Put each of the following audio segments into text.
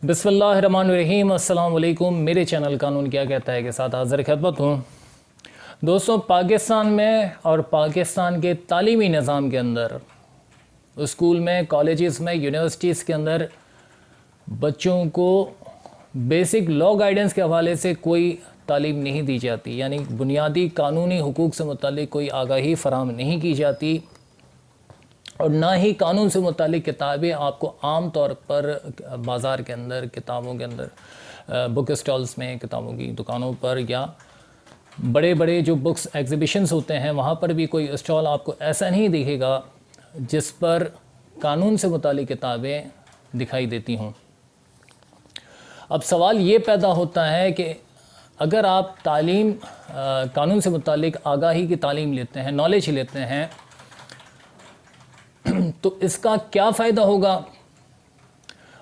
बिस्मिल्लाहिर्रहमानिर्रहीम। अस्सलाम वालेकुम। मेरे चैनल कानून क्या कहता है के साथ हाज़िर खिदमत हूँ। दोस्तों, पाकिस्तान में और पाकिस्तान के तालीमी निज़ाम के अंदर, स्कूल में, कॉलेजेस में, यूनिवर्सिटीज़ के अंदर बच्चों को बेसिक लॉ गाइडेंस के हवाले से कोई तालीम नहीं दी जाती, यानी बुनियादी कानूनी हुकूक से मुतालिक कोई आगाही फ़राहम नहीं की जाती, और ना ही कानून से मुतालिक किताबें आपको आम तौर पर बाज़ार के अंदर, किताबों के अंदर, बुक स्टॉल्स में, किताबों की दुकानों पर या बड़े बड़े जो बुक्स एग्ज़िबिशंस होते हैं वहाँ पर भी कोई स्टॉल आपको ऐसा नहीं दिखेगा जिस पर कानून से मुतालिक किताबें दिखाई देती हों। अब सवाल ये पैदा होता है कि अगर आप तालीम कानून से मुतालिक आगाही की तालीम लेते हैं, नॉलेज लेते हैं, तो इसका क्या फ़ायदा होगा।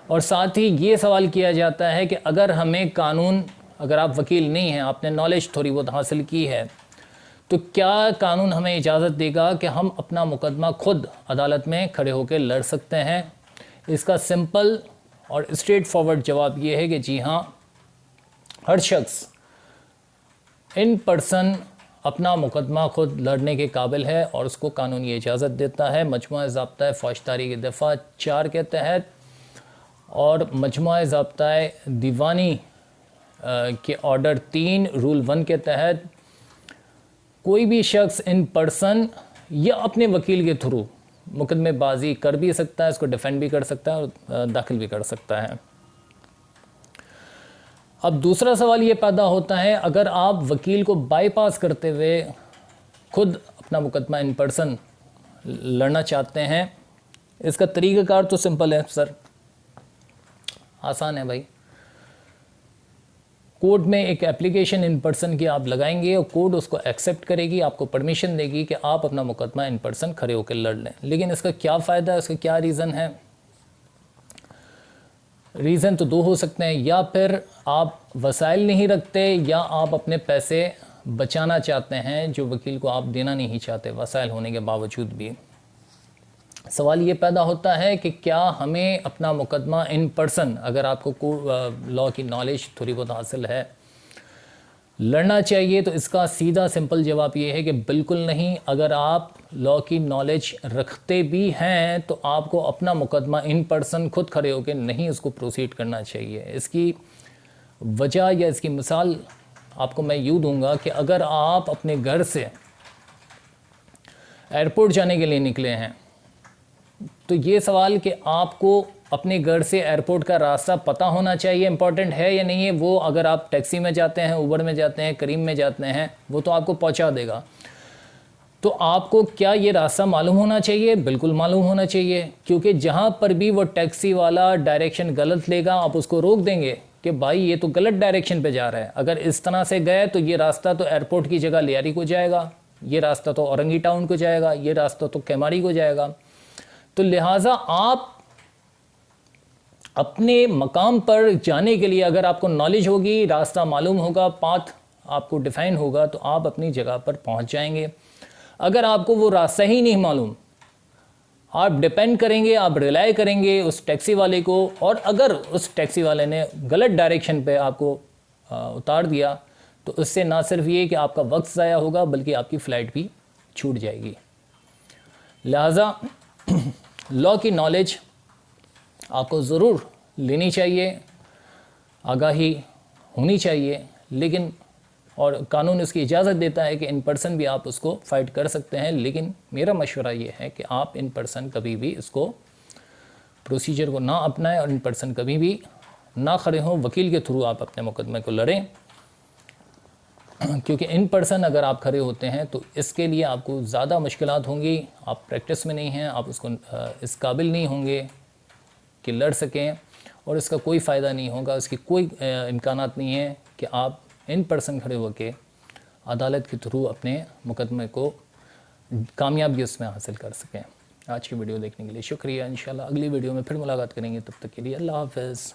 और साथ ही ये सवाल किया जाता है कि अगर हमें कानून, अगर आप वकील नहीं हैं, आपने नॉलेज थोड़ी बहुत हासिल की है, तो क्या कानून हमें इजाज़त देगा कि हम अपना मुकदमा खुद अदालत में खड़े होकर लड़ सकते हैं। इसका सिंपल और स्ट्रेट फॉरवर्ड जवाब ये है कि जी हाँ, हर शख्स इन पर्सन अपना मुकदमा खुद लड़ने के काबिल है और उसको कानून ये इजाज़त देता है। मजमुआ ज़ाब्ता फ़ौजदारी के दफ़ा 4 के तहत और मजमुआ ज़ाब्ता दीवानी के ऑर्डर 3 रूल 1 के तहत कोई भी शख्स इन पर्सन या अपने वकील के थ्रू मुकदमेबाजी कर भी सकता है, इसको डिफेंड भी कर सकता है और दाखिल भी कर सकता है। अब दूसरा सवाल ये पैदा होता है, अगर आप वकील को बाईपास करते हुए खुद अपना मुकदमा इन पर्सन लड़ना चाहते हैं, इसका तरीक़ाकार तो सिंपल है सर, आसान है भाई। कोर्ट में एक एप्लीकेशन इन पर्सन की आप लगाएंगे और कोर्ट उसको एक्सेप्ट करेगी, आपको परमिशन देगी कि आप अपना मुकदमा इन पर्सन खड़े होकर लड़ लें। लेकिन इसका क्या फ़ायदा है, इसका क्या रीज़न है? रीज़न तो 2 हो सकते हैं, या फिर आप वसाइल नहीं रखते या आप अपने पैसे बचाना चाहते हैं जो वकील को आप देना नहीं चाहते वसाइल होने के बावजूद भी। सवाल ये पैदा होता है कि क्या हमें अपना मुकदमा इन पर्सन, अगर आपको लॉ की नॉलेज थोड़ी बहुत हासिल है, लड़ना चाहिए? तो इसका सीधा सिंपल जवाब ये है कि बिल्कुल नहीं। अगर आप लॉ की नॉलेज रखते भी हैं तो आपको अपना मुकदमा इन पर्सन खुद खड़े होकर नहीं उसको प्रोसीड करना चाहिए। इसकी वजह या इसकी मिसाल आपको मैं यूँ दूंगा कि अगर आप अपने घर से एयरपोर्ट जाने के लिए निकले हैं, तो ये सवाल कि आपको अपने घर से एयरपोर्ट का रास्ता पता होना चाहिए, इंपॉर्टेंट है या नहीं है। वो अगर आप टैक्सी में जाते हैं, उबर में जाते हैं, करीम में जाते हैं, वो तो आपको पहुंचा देगा। तो आपको क्या ये रास्ता मालूम होना चाहिए? बिल्कुल मालूम होना चाहिए, क्योंकि जहाँ पर भी वो टैक्सी वाला डायरेक्शन गलत लेगा, आप उसको रोक देंगे कि भाई ये तो गलत डायरेक्शन पे जा रहा है। अगर इस तरह से गए तो ये रास्ता तो एयरपोर्ट की जगह लियारी को जाएगा, ये रास्ता तो औरंगी टाउन को जाएगा, ये रास्ता तो केमारी को जाएगा। तो लिहाजा आप अपने मकाम पर जाने के लिए अगर आपको नॉलेज होगी, रास्ता मालूम होगा, पाथ आपको डिफाइन होगा, तो आप अपनी जगह पर पहुंच जाएंगे। अगर आपको वो रास्ता ही नहीं मालूम, आप डिपेंड करेंगे, आप रिलाई करेंगे उस टैक्सी वाले को, और अगर उस टैक्सी वाले ने गलत डायरेक्शन पे आपको उतार दिया, तो उससे ना सिर्फ ये कि आपका वक्त ज़ाया होगा, बल्कि आपकी फ़्लाइट भी छूट जाएगी। लिहाजा लॉ की नॉलेज आपको ज़रूर लेनी चाहिए, आगाही होनी चाहिए, लेकिन और कानून इसकी इजाज़त देता है कि इन पर्सन भी आप उसको फ़ाइट कर सकते हैं। लेकिन मेरा मशवरा ये है कि आप इन पर्सन कभी भी इसको प्रोसीजर को ना अपनाएं और इन पर्सन कभी भी ना खड़े हों, वकील के थ्रू आप अपने मुकदमे को लड़ें। क्योंकि इन पर्सन अगर आप खड़े होते हैं तो इसके लिए आपको ज़्यादा मुश्किलात होंगी, आप प्रैक्टिस में नहीं हैं, आप उसको इस काबिल नहीं होंगे कि लड़ सकें, और इसका कोई फ़ायदा नहीं होगा, इसकी कोई इम्कानात नहीं है कि आप इन पर्सन खड़े होकर अदालत के थ्रू अपने मुकदमे को कामयाबी उसमें हासिल कर सकें। आज की वीडियो देखने के लिए शुक्रिया। इंशाल्लाह अगली वीडियो में फिर मुलाकात करेंगे, तब तक के लिए अल्लाह हाफ़िज़।